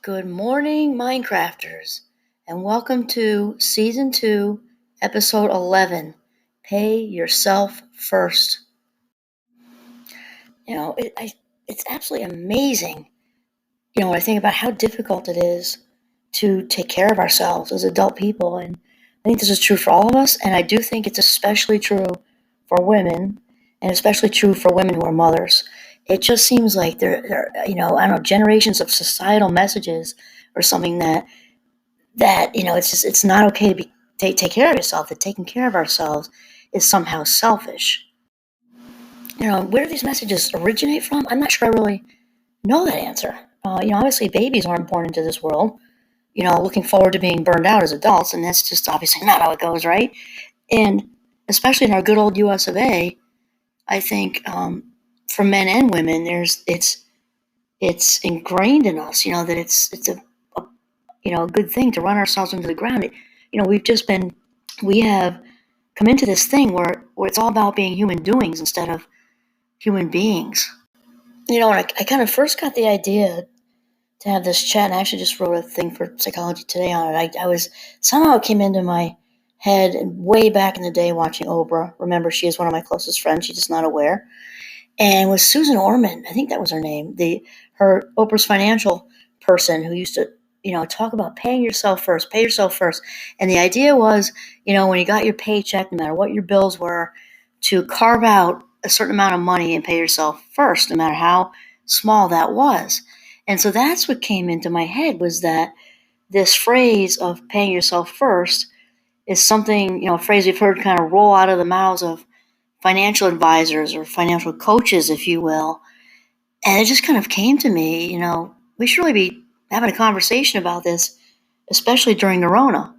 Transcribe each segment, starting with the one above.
Good morning, Minecrafters, and welcome to Season 2, Episode 11, Pay Yourself First. It's absolutely amazing, when I think about how difficult it is to take care of ourselves as adult people, and I think this is true for all of us, and I do think it's especially true for women, and especially true for women who are mothers. It just seems like generations of societal messages or something that it's not okay to take care of yourself, that taking care of ourselves is somehow selfish. Where do these messages originate from? I'm not sure I really know that answer. Obviously babies aren't born into this world, looking forward to being burned out as adults, and that's just obviously not how it goes, right? And especially in our good old US of A, I think for men and women, it's ingrained in us, that it's a good thing to run ourselves into the ground. We have come into this thing where it's all about being human doings instead of human beings. And I kind of first got the idea to have this chat, and I actually just wrote a thing for Psychology Today on it. I was somehow it came into my head way back in the day watching Oprah. Remember, she is one of my closest friends. She's just not aware. And with Susan Orman, I think that was her name, her Oprah's financial person who used to, talk about pay yourself first. And the idea was, when you got your paycheck, no matter what your bills were, to carve out a certain amount of money and pay yourself first, no matter how small that was. And so that's what came into my head, was that this phrase of paying yourself first is something, a phrase we've heard kind of roll out of the mouths of financial advisors or financial coaches, if you will. And it just kind of came to me, we should really be having a conversation about this, especially during the Rona.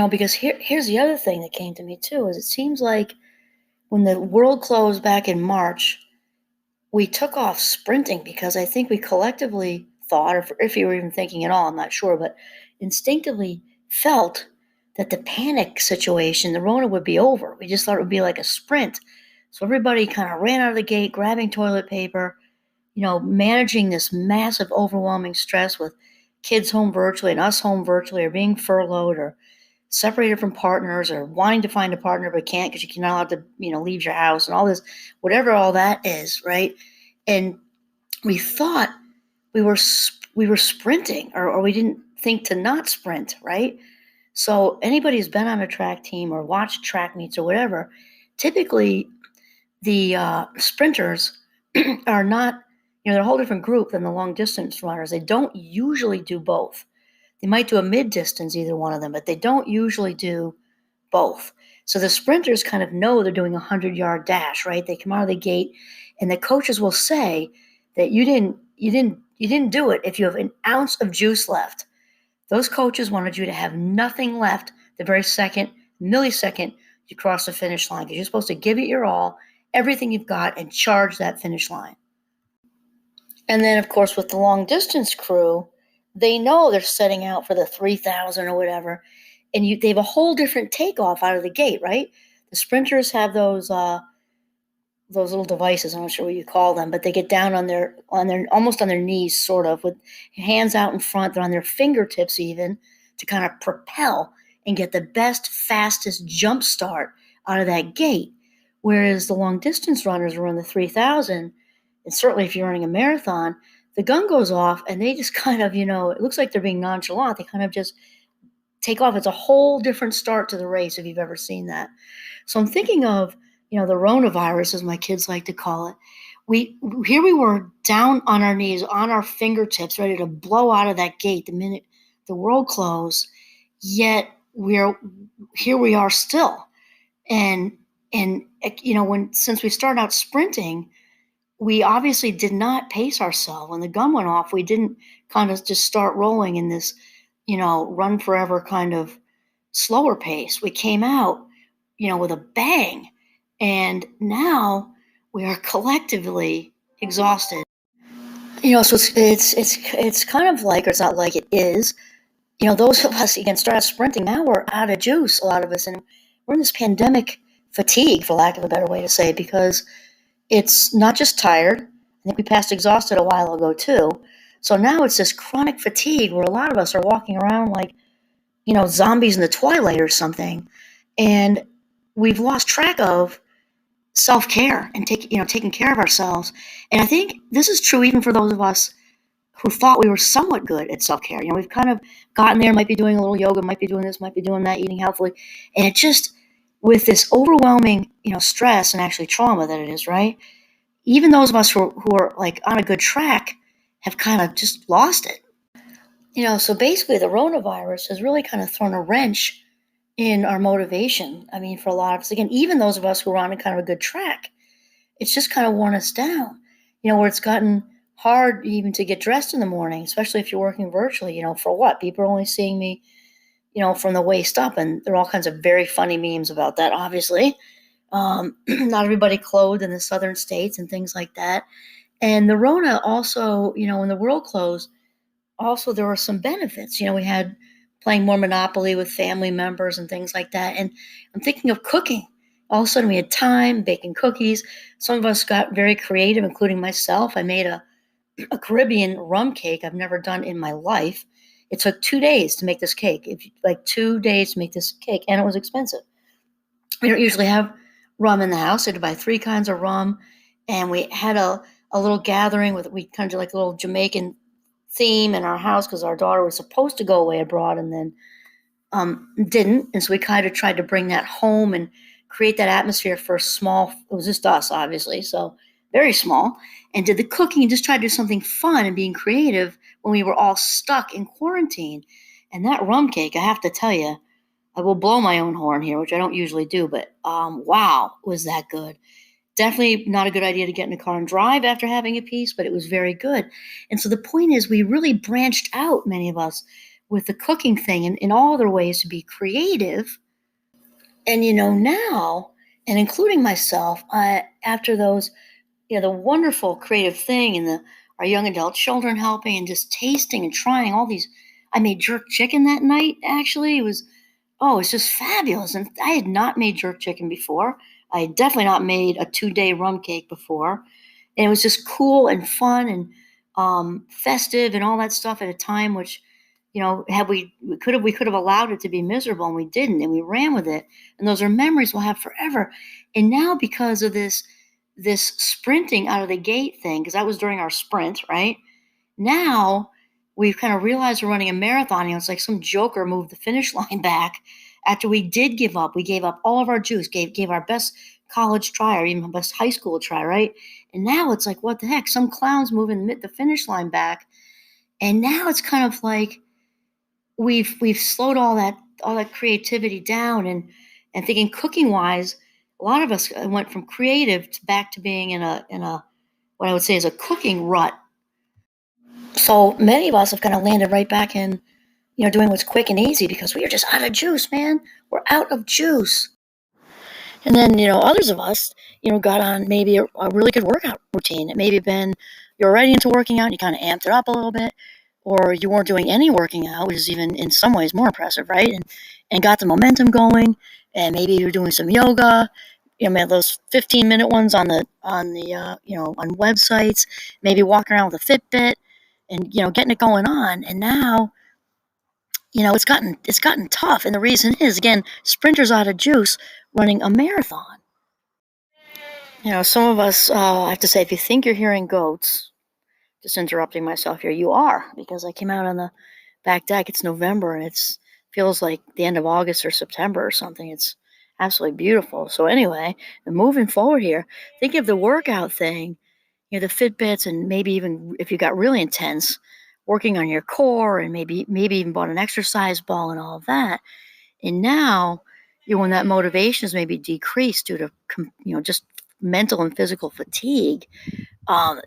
Because here's the other thing that came to me too, is it seems like when the world closed back in March, we took off sprinting because I think we collectively thought, or if you were even thinking at all, I'm not sure, but instinctively felt that the panic situation, the Rona, would be over. We just thought it would be like a sprint. So everybody kind of ran out of the gate, grabbing toilet paper, managing this massive, overwhelming stress with kids home virtually and us home virtually, or being furloughed or separated from partners, or wanting to find a partner but can't because you're not allowed to, leave your house, and all this, whatever all that is, right? And we thought we were sprinting, or we didn't think to not sprint, right? So anybody who's been on a track team or watched track meets or whatever, typically the sprinters are not, they're a whole different group than the long distance runners. They don't usually do both. They might do a mid-distance, either one of them, but they don't usually do both. So the sprinters kind of know they're doing a 100-yard dash, right? They come out of the gate, and the coaches will say that you didn't do it if you have an ounce of juice left. Those coaches wanted you to have nothing left the very millisecond you cross the finish line, because you're supposed to give it your all, everything you've got, and charge that finish line. And then, of course, with the long distance crew, they know they're setting out for the 3,000 or whatever, and they have a whole different takeoff out of the gate, right? The sprinters have those little devices. I'm not sure what you call them, but they get down on their almost on their knees, sort of, with hands out in front. They're on their fingertips even, to kind of propel and get the best, fastest jump start out of that gate. Whereas the long distance runners run the 3,000, and certainly if you're running a marathon, the gun goes off and they just kind of, it looks like they're being nonchalant. They kind of just take off. It's a whole different start to the race, if you've ever seen that. So I'm thinking of, the Ronavirus, as my kids like to call it. Here we were down on our knees, on our fingertips, ready to blow out of that gate the minute the world closed. Yet here we are still. And since we started out sprinting, we obviously did not pace ourselves. When the gun went off, we didn't kind of just start rolling in this, run forever kind of slower pace. We came out, with a bang. And now we are collectively exhausted. So it's kind of like, or it's not like, it is, those of us, again, start out sprinting, now we're out of juice, a lot of us, and we're in this pandemic fatigue, for lack of a better way to say, because it's not just tired. I think we passed exhausted a while ago too, So now it's this chronic fatigue where a lot of us are walking around like, zombies in the twilight or something. And we've lost track of self-care and taking care of ourselves. And I think this is true even for those of us who thought we were somewhat good at self-care. We've kind of gotten there, might be doing a little yoga, might be doing this, might be doing that, eating healthily. And it just, with this overwhelming, stress and actually trauma that it is, right? Even those of us who are like on a good track have kind of just lost it. So basically the Rona virus has really kind of thrown a wrench in our motivation. I mean, for a lot of us, again, even those of us who are on a kind of a good track, it's just kind of worn us down, where it's gotten hard even to get dressed in the morning, especially if you're working virtually, for what? People are only seeing me, from the waist up, and there are all kinds of very funny memes about that, obviously. Not everybody clothed in the southern states and things like that. And the Rona also, when the world closed, also there were some benefits. We had playing more Monopoly with family members and things like that. And I'm thinking of cooking. All of a sudden we had time, baking cookies. Some of us got very creative, including myself. I made a Caribbean rum cake I've never done in my life. It took 2 days to make this cake. Like 2 days to make this cake, and it was expensive. We don't usually have rum in the house. I had to buy 3 kinds of rum, and we had a little gathering we kind of did like a little Jamaican theme in our house because our daughter was supposed to go away abroad and then didn't. And so we kind of tried to bring that home and create that atmosphere for a small, it was just us, obviously, so very small, and did the cooking and just tried to do something fun and being creative when we were all stuck in quarantine. And that rum cake, I have to tell you, I will blow my own horn here, which I don't usually do, but wow, was that good. Definitely not a good idea to get in a car and drive after having a piece, but it was very good. And so the point is, we really branched out, many of us, with the cooking thing and in all other ways to be creative. And now, and including myself, after those, the wonderful creative thing and our young adult children helping and just tasting and trying all these. I made jerk chicken that night, actually. It's just fabulous. And I had not made jerk chicken before. I had definitely not made a 2-day rum cake before. And it was just cool and fun and festive and all that stuff at a time which, had we could have allowed it to be miserable, and we didn't, and we ran with it. And those are memories we'll have forever. And now, because of this sprinting out of the gate thing, because that was during our sprint, right? Now we've kind of realized we're running a marathon. It's like some joker moved the finish line back after we did give up. We gave up all of our juice, gave our best college try or even our best high school try, right? And now it's like, what the heck? Some clown's moving the finish line back. And now it's kind of like we've slowed all that creativity down, and thinking cooking wise, a lot of us went from creative back to being in a what I would say is a cooking rut. So many of us have kind of landed right back in, doing what's quick and easy because we are just out of juice, man. We're out of juice. And then, others of us, got on maybe a really good workout routine. It may have been you're already into working out and you kind of amped it up a little bit, or you weren't doing any working out, which is even in some ways more impressive, right? And got the momentum going, and maybe you're doing some yoga. Man, those 15-minute ones on on websites, maybe walking around with a Fitbit and, getting it going on. And now, it's gotten tough. And the reason is, again, sprinters out of juice running a marathon. Some of us, I have to say, if you think you're hearing goats, just interrupting myself here, you are, because I came out on the back deck. It's November and it feels like the end of August or September or something. It's absolutely beautiful. So anyway, moving forward here, think of the workout thing, the Fitbits, and maybe even if you got really intense, working on your core, and maybe even bought an exercise ball and all of that. And now, when that motivation is maybe decreased due to, just mental and physical fatigue,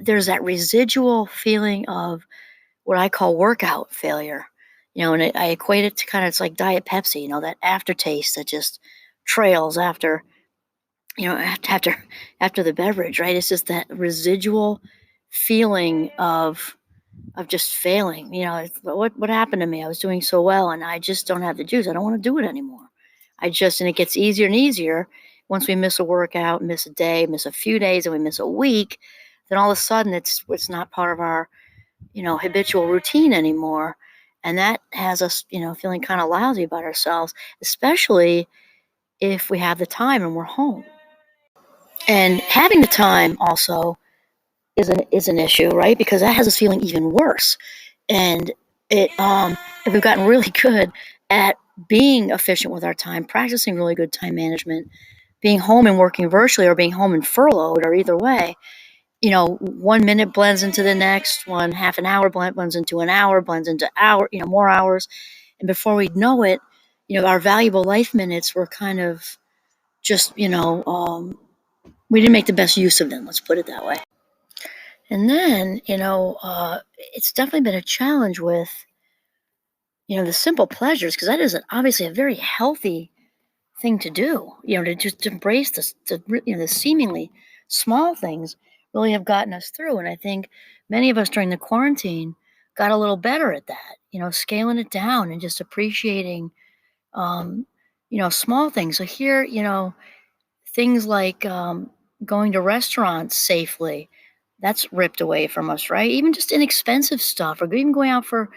there's that residual feeling of what I call workout failure. And I equate it to kind of, it's like Diet Pepsi, that aftertaste that just trails after the beverage, right? It's just that residual feeling of just failing. What happened to me? I was doing so well, and I just don't have the juice. I don't want to do it anymore. And it gets easier and easier once we miss a workout, miss a day, miss a few days, and we miss a week. Then all of a sudden, it's not part of our habitual routine anymore. And that has us, feeling kind of lousy about ourselves, especially if we have the time and we're home. And having the time also is an issue, right? Because that has us feeling even worse. And if we've gotten really good at being efficient with our time, practicing really good time management, being home and working virtually, or being home and furloughed, or either way, 1 minute blends into the next, one half an hour blends into an hour, blends into more hours. And before we know it, our valuable life minutes were kind of just, we didn't make the best use of them. Let's put it that way. And then, it's definitely been a challenge with, the simple pleasures, because that is obviously a very healthy thing to do, to just embrace the seemingly small things really have gotten us through. And I think many of us during the quarantine got a little better at that, scaling it down and just appreciating, small things. So here, things like going to restaurants safely, that's ripped away from us, right? Even just inexpensive stuff, or even going out for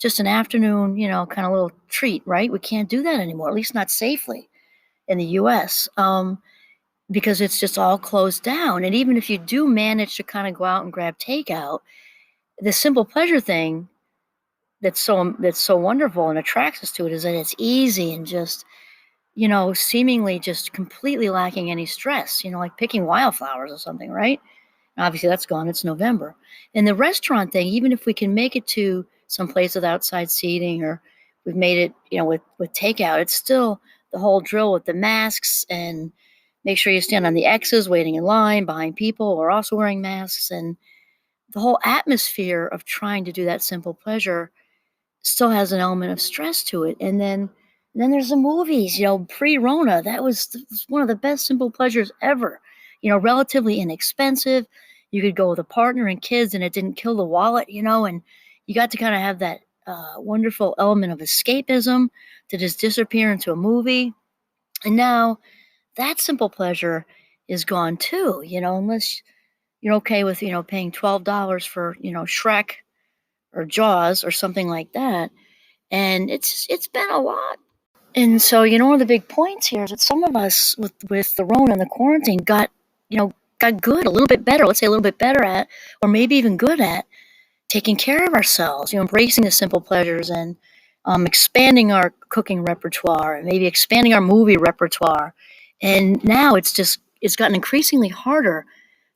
just an afternoon, kind of little treat, right? We can't do that anymore, at least not safely in the US, because it's just all closed down. And even if you do manage to kind of go out and grab takeout, the simple pleasure thing that's so wonderful and attracts us to it is that it's easy and just, seemingly just completely lacking any stress, like picking wildflowers or something, right? Obviously, that's gone. It's November. And the restaurant thing, even if we can make it to some place with outside seating, or we've made it, with takeout, it's still the whole drill with the masks, and make sure you stand on the X's waiting in line behind people who are also wearing masks. And the whole atmosphere of trying to do that simple pleasure still has an element of stress to it. And then there's the movies, pre-Rona, that was one of the best simple pleasures ever, relatively inexpensive. You could go with a partner and kids and it didn't kill the wallet, and you got to kind of have that wonderful element of escapism to just disappear into a movie. And now that simple pleasure is gone too, unless you're okay with, paying $12 for, Shrek or Jaws or something like that. And it's been a lot. And so, one of the big points here is that some of us with the Rona and the quarantine got good, a little bit better, let's say a little bit better at, or maybe even good at taking care of ourselves, embracing the simple pleasures, and expanding our cooking repertoire, and maybe expanding our movie repertoire. And now it's gotten increasingly harder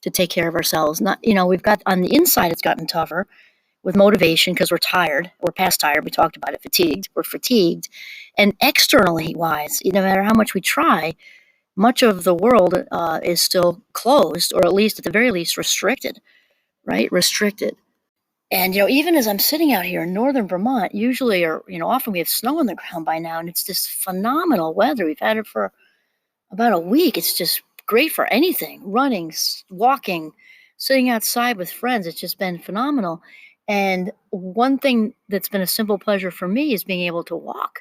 to take care of ourselves. Not, we've got on the inside, it's gotten tougher with motivation because we're tired. We're past tired. We talked about it. Fatigued. We're fatigued. And externally wise, no matter how much we try, much of the world is still closed, or at least at the very least restricted, right? Restricted. And, even as I'm sitting out here in northern Vermont, usually, or, often we have snow on the ground by now, and it's this phenomenal weather. We've had it for about a week. It's just great for anything, running, walking, sitting outside with friends. It's just been phenomenal. And one thing that's been a simple pleasure for me is being able to walk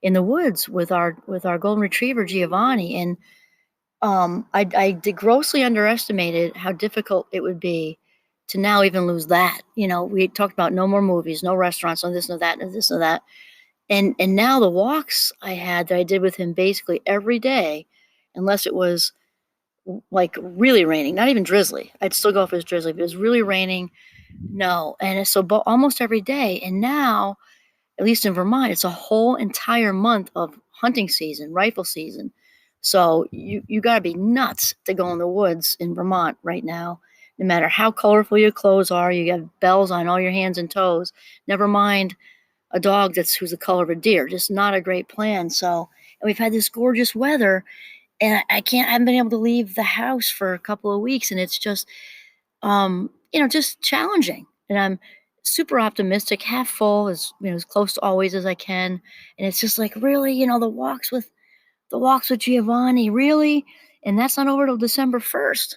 in the woods with our golden retriever Giovanni. And I grossly underestimated how difficult it would be to now even lose that. We talked about no more movies, no restaurants, no this, no that, no this, no that. And now the walks that I did with him basically every day, unless it was like really raining, not even drizzly. I'd still go if it was drizzly, but it was really raining. No. And so almost every day. And now, at least in Vermont, it's a whole entire month of hunting season, rifle season. So you got to be nuts to go in the woods in Vermont right now. No matter how colorful your clothes are, you have bells on all your hands and toes. Never mind a dog who's the color of a deer. Just not a great plan. So, and we've had this gorgeous weather, and I haven't been able to leave the house for a couple of weeks, and it's just, just challenging. And I'm super optimistic, half full, as close to always as I can. And it's just like, really, the walks with Giovanni, really, and that's not over till December 1st.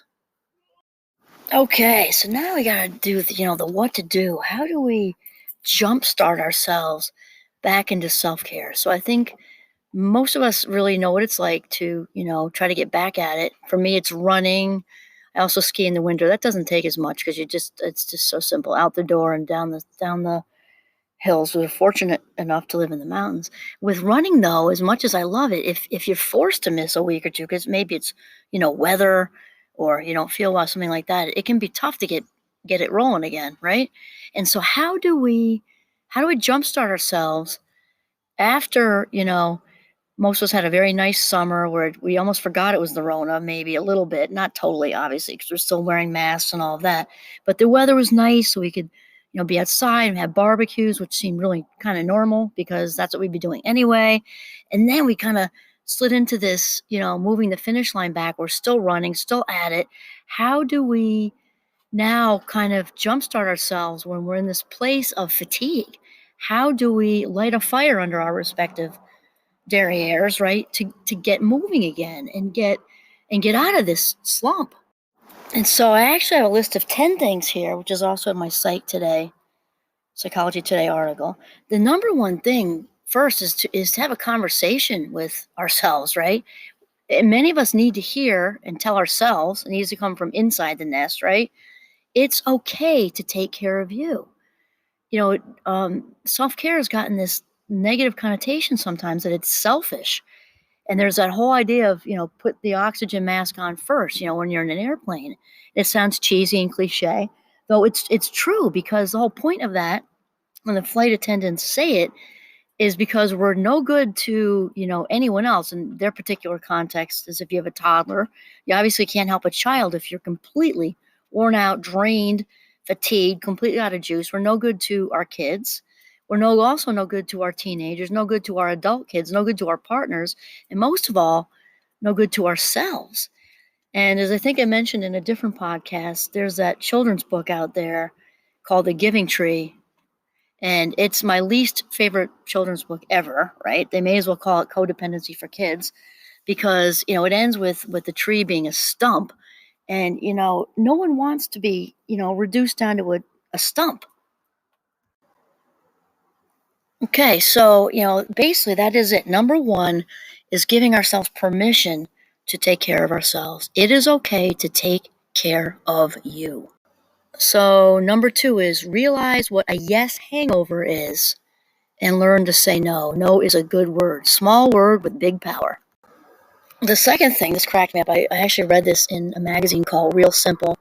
Okay, so now we gotta do the what to do. How do we jumpstart ourselves back into self-care? So I think most of us really know what it's like to, try to get back at it. For me, it's running. I also ski in the winter. That doesn't take as much because it's just so simple. Out the door and down the hills. We're fortunate enough to live in the mountains. With running, though, as much as I love it, if you're forced to miss a week or two, because maybe it's weather or you don't feel well, something like that, it can be tough to get it rolling again, right? And so how do we jumpstart ourselves after most of us had a very nice summer where we almost forgot it was the Rona, maybe a little bit, not totally, obviously, because we're still wearing masks and all of that. But the weather was nice, so we could, be outside and have barbecues, which seemed really kind of normal because that's what we'd be doing anyway. And then we kind of slid into this, moving the finish line back. We're still running, still at it. How do we now kind of jumpstart ourselves when we're in this place of fatigue? How do we light a fire under our respective derrieres, right, to get moving again and get out of this slump? And so I actually have a list of 10 things here, which is also in my Psych Today, Psychology Today article. The number one thing first is to have a conversation with ourselves, right? And many of us need to hear and tell ourselves, it needs to come from inside the nest, right? It's okay to take care of you. Self-care has gotten this negative connotation sometimes that it's selfish. And there's that whole idea of, put the oxygen mask on first, when you're in an airplane. It sounds cheesy and cliche, though it's true, because the whole point of that, when the flight attendants say it, is because we're no good to, anyone else in their particular context. As if you have a toddler, you obviously can't help a child if you're completely worn out, drained, fatigued, completely out of juice. We're no good to our kids. We're also no good to our teenagers, no good to our adult kids, no good to our partners, and most of all, no good to ourselves. And as I think I mentioned in a different podcast, there's that children's book out there called The Giving Tree. And it's my least favorite children's book ever, right? They may as well call it Codependency for Kids, because, it ends with the tree being a stump. And, no one wants to be, reduced down to a stump. Okay, so, basically that is it. Number one is giving ourselves permission to take care of ourselves. It is okay to take care of you. So number two is realize what a yes hangover is and learn to say no. No is a good word. Small word with big power. The second thing, this cracked me up. I actually read this in a magazine called Real Simple,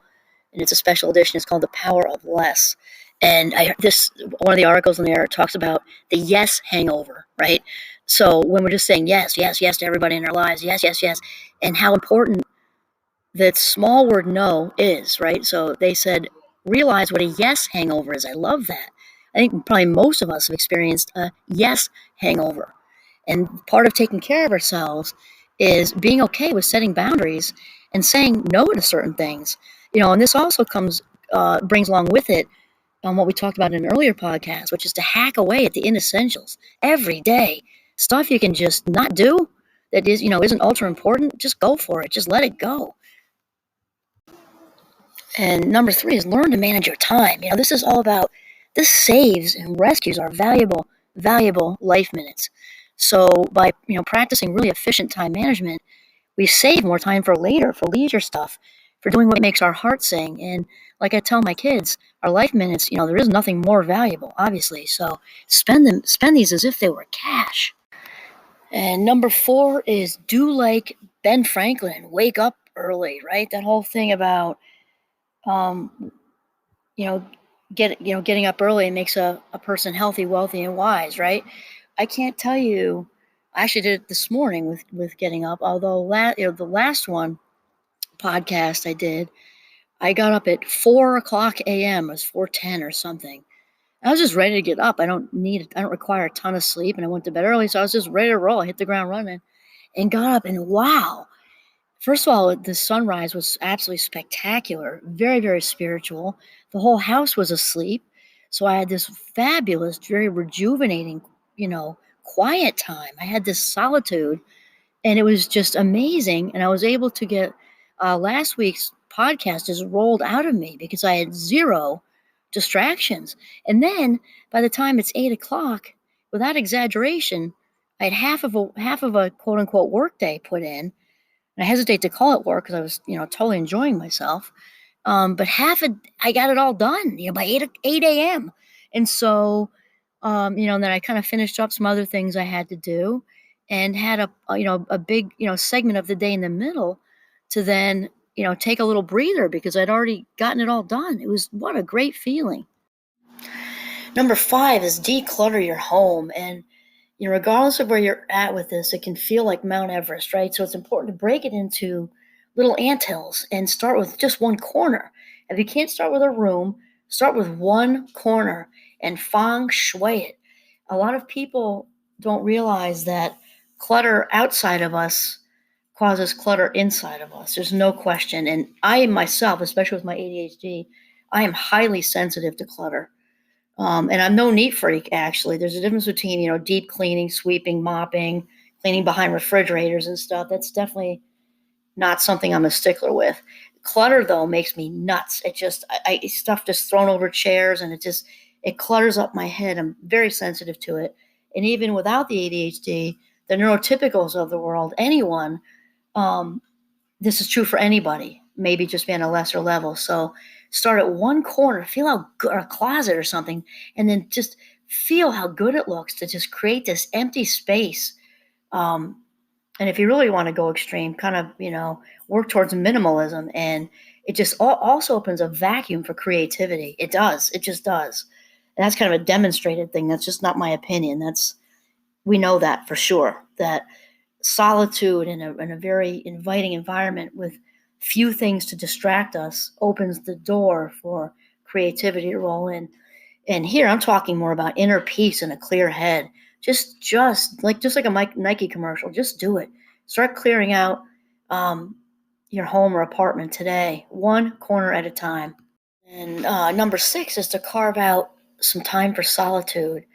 and it's a special edition. It's called The Power of Less. And one of the articles in there talks about the yes hangover, right? So when we're just saying yes, yes, yes to everybody in our lives, yes, yes, yes, and how important that small word no is, right? So they said, realize what a yes hangover is. I love that. I think probably most of us have experienced a yes hangover. And part of taking care of ourselves is being okay with setting boundaries and saying no to certain things. And this also brings along with it on what we talked about in an earlier podcast, which is to hack away at the inessentials every day. Stuff you can just not do that isn't ultra important. Just go for it. Just let it go. And number three is learn to manage your time. This saves and rescues our valuable, valuable life minutes. So by, practicing really efficient time management, we save more time for later, for leisure stuff, for doing what makes our heart sing. And like I tell my kids, our life minutes, there is nothing more valuable, obviously. So spend these as if they were cash. And number four is do like Ben Franklin and wake up early, right? That whole thing about, um, you know, getting up early makes a person healthy, wealthy, and wise, right? I can't tell you. I actually did it this morning with getting up. Although the last one podcast I did, I got up at 4:00 a.m. It was 4:10 or something. I was just ready to get up. I don't require a ton of sleep, and I went to bed early, so I was just ready to roll. I hit the ground running, and got up, and wow! First of all, the sunrise was absolutely spectacular, very, very spiritual. The whole house was asleep, so I had this fabulous, very rejuvenating, quiet time. I had this solitude, and it was just amazing. And I was able to get last week's podcast just rolled out of me because I had zero distractions. And then by the time it's 8:00, without exaggeration, I had half of a quote unquote work day put in. And I hesitate to call it work because I was, totally enjoying myself. But I got it all done, by 8 a.m. And so, and then I kind of finished up some other things I had to do and had a big, segment of the day in the middle to then, take a little breather because I'd already gotten it all done. What a great feeling. Number 5 is declutter your home. And, regardless of where you're at with this, it can feel like Mount Everest, right? So it's important to break it into little anthills and start with just one corner. If you can't start with a room, start with one corner and feng shui it. A lot of people don't realize that clutter outside of us causes clutter inside of us. There's no question. And I myself, especially with my ADHD, I am highly sensitive to clutter. And I'm no neat freak, actually. There's a difference between, deep cleaning, sweeping, mopping, cleaning behind refrigerators and stuff. That's definitely not something I'm a stickler with. Clutter, though, makes me nuts. Stuff just thrown over chairs, and it clutters up my head. I'm very sensitive to it. And even without the ADHD, the neurotypicals of the world, anyone, this is true for anybody, maybe just be on a lesser level. So start at one corner, feel how good, or a closet or something, and then just feel how good it looks to just create this empty space. And if you really want to go extreme, kind of, work towards minimalism. And it just also opens a vacuum for creativity. It does. It just does. And that's kind of a demonstrated thing. That's just not my opinion. We know that for sure, that solitude in a very inviting environment with few things to distract us opens the door for creativity to roll in. And here I'm talking more about inner peace and a clear head. Just like a Nike commercial, just do it. Start clearing out your home or apartment today, one corner at a time. And number 6 is to carve out some time for solitude.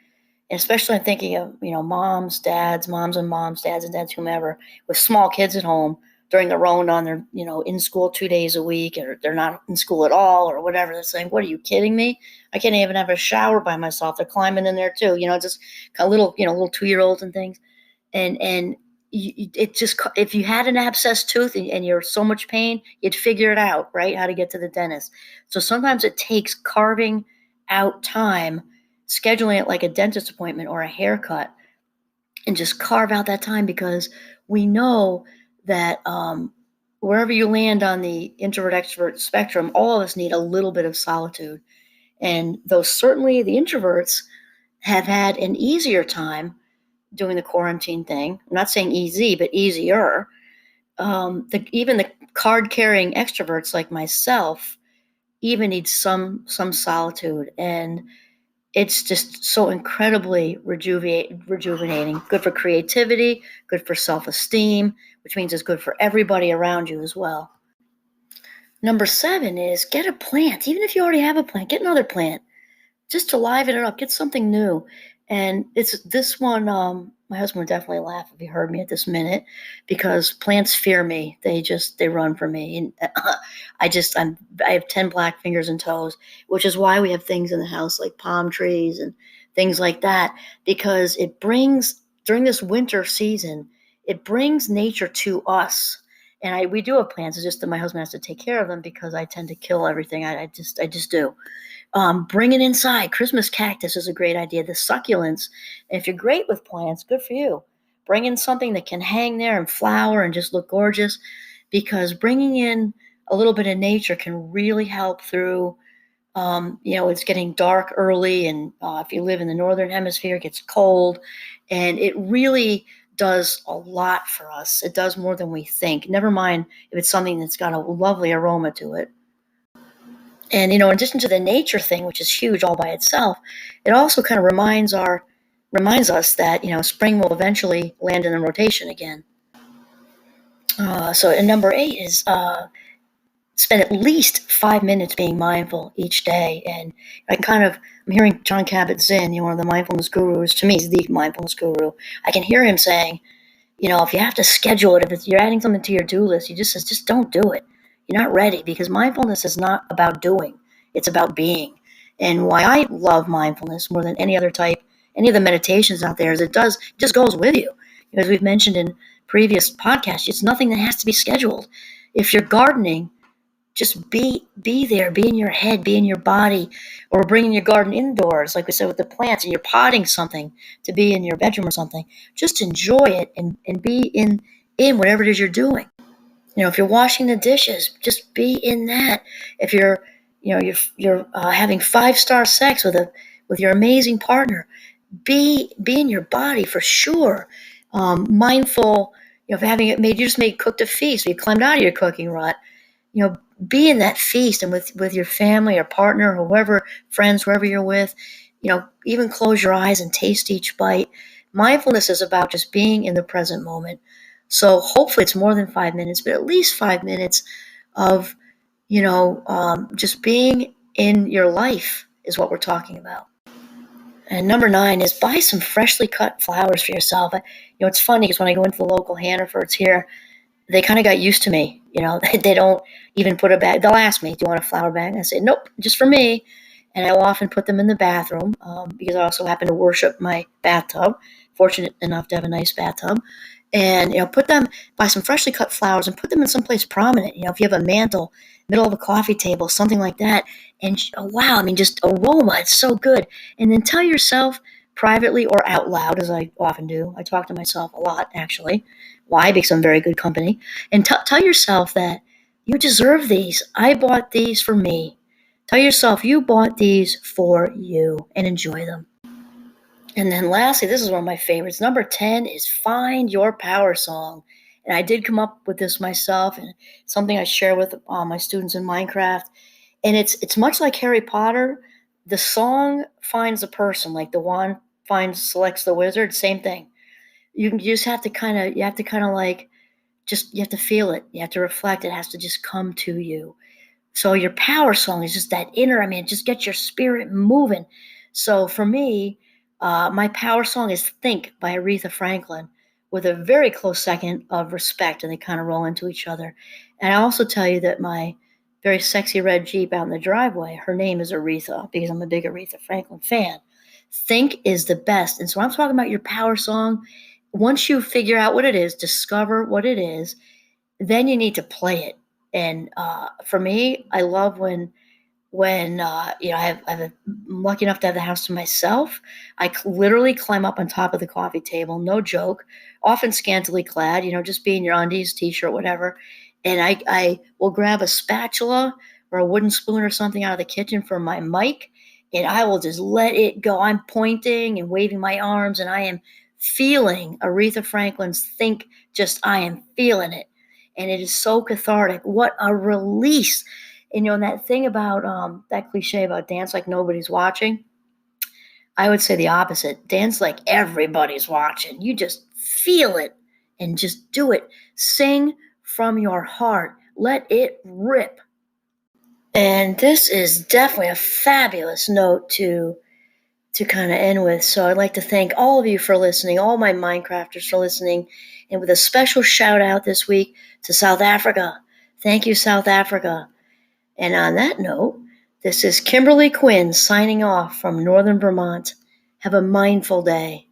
And especially I'm thinking of, moms, dads, moms and moms, dads and dads, whomever, with small kids at home during the Rona, and they're, in school 2 days a week, or they're not in school at all, or whatever. They're saying, what, are you kidding me? I can't even have a shower by myself. They're climbing in there too, just kind of little 2-year-olds and things. And if you had an abscessed tooth and you're so much pain, you'd figure it out, right? How to get to the dentist. So sometimes it takes carving out time, scheduling it like a dentist appointment or a haircut, and just carve out that time, because we know that wherever you land on the introvert extrovert spectrum, all of us need a little bit of solitude. And though certainly the introverts have had an easier time doing the quarantine thing, I'm not saying easy, but easier. Even the card-carrying extroverts like myself even need some solitude, and it's just so incredibly rejuvenating. Good for creativity, good for self-esteem, which means it's good for everybody around you as well. Number 7 is get a plant. Even if you already have a plant, get another plant, just to liven it up. Get something new. And it's this one. My husband would definitely laugh if he heard me at this minute, because plants fear me. They run from me. And I have 10 black fingers and toes, which is why we have things in the house like palm trees and things like that, because during this winter season, it brings nature to us. And we do have plants. It's just that my husband has to take care of them because I tend to kill everything. I just do. Bring it inside. Christmas cactus is a great idea. The succulents. If you're great with plants, good for you. Bring in something that can hang there and flower and just look gorgeous, because bringing in a little bit of nature can really help through, it's getting dark early, and if you live in the northern hemisphere, it gets cold, and it really does a lot for us. It does more than we think. Never mind if it's something that's got a lovely aroma to it. And, in addition to the nature thing, which is huge all by itself, it also kind of reminds us that, spring will eventually land in the rotation again. And number 8 is spend at least 5 minutes being mindful each day. And I'm hearing John Kabat-Zinn, one of the mindfulness gurus. To me, he's the mindfulness guru. I can hear him saying, if you have to schedule it, if you're adding something to your do list, he just says, just don't do it. You're not ready, because mindfulness is not about doing. It's about being. And why I love mindfulness more than any of the meditations out there, is it just goes with you. As we've mentioned in previous podcast, it's nothing that has to be scheduled. If you're gardening, just be there, be in your head, be in your body, or bringing your garden indoors, like we said with the plants, and you're potting something to be in your bedroom or something. Just enjoy it and be in whatever it is you're doing. If you're washing the dishes, just be in that. If you're having 5-star sex with your amazing partner, be in your body for sure. Mindful, of having it made. You just cooked a feast. You climbed out of your cooking rut. Be in that feast and with your family or partner or whoever, friends, whoever you're with. Even close your eyes and taste each bite. Mindfulness is about just being in the present moment. So hopefully it's more than 5 minutes, but at least 5 minutes of, just being in your life is what we're talking about. And number 9 is buy some freshly cut flowers for yourself. It's funny because when I go into the local Hannaford's here, they kind of got used to me. They don't even put a bag. They'll ask me, do you want a flower bag? And I say, nope, just for me. And I will often put them in the bathroom because I also happen to worship my bathtub. Fortunate enough to have a nice bathtub. And, buy some freshly cut flowers and put them in someplace prominent. If you have a mantle, middle of a coffee table, something like that. And wow, just aroma, it's so good. And then tell yourself privately or out loud, as I often do. I talk to myself a lot, actually. Why? Because I'm very good company. And tell yourself that you deserve these. I bought these for me. Tell yourself you bought these for you and enjoy them. And then lastly, this is one of my favorites. Number 10 is find your power song. And I did come up with this myself, and something I share with my students in Minecraft. And it's much like Harry Potter. The song finds a person, like the wand selects the wizard. Same thing. You just have to kind of like, you have to feel it. You have to reflect. It has to just come to you. So your power song is just that inner, it just gets your spirit moving. So for me, my power song is Think by Aretha Franklin, with a very close second of Respect, and they kind of roll into each other. And I also tell you that my very sexy red Jeep out in the driveway, her name is Aretha, because I'm a big Aretha Franklin fan. Think is the best. And so when I'm talking about your power song, once you figure out what it is, discover what it is, then you need to play it. And for me, I love when I'm lucky enough to have the house to myself. I literally climb up on top of the coffee table, no joke, often scantily clad, just be in your undies, t-shirt, whatever. And I will grab a spatula or a wooden spoon or something out of the kitchen for my mic, and I will just let it go. I'm pointing and waving my arms, and I am feeling Aretha Franklin's Think. I am feeling it. And it is so cathartic. What a release. And that thing about that cliche about dance like nobody's watching, I would say the opposite. Dance like everybody's watching. You just feel it and just do it. Sing from your heart. Let it rip. And this is definitely a fabulous note to kind of end with. So I'd like to thank all of you for listening, all my Minecrafters for listening, and with a special shout out this week to South Africa. Thank you, South Africa. And on that note, this is Kimberly Quinn signing off from Northern Vermont. Have a mindful day.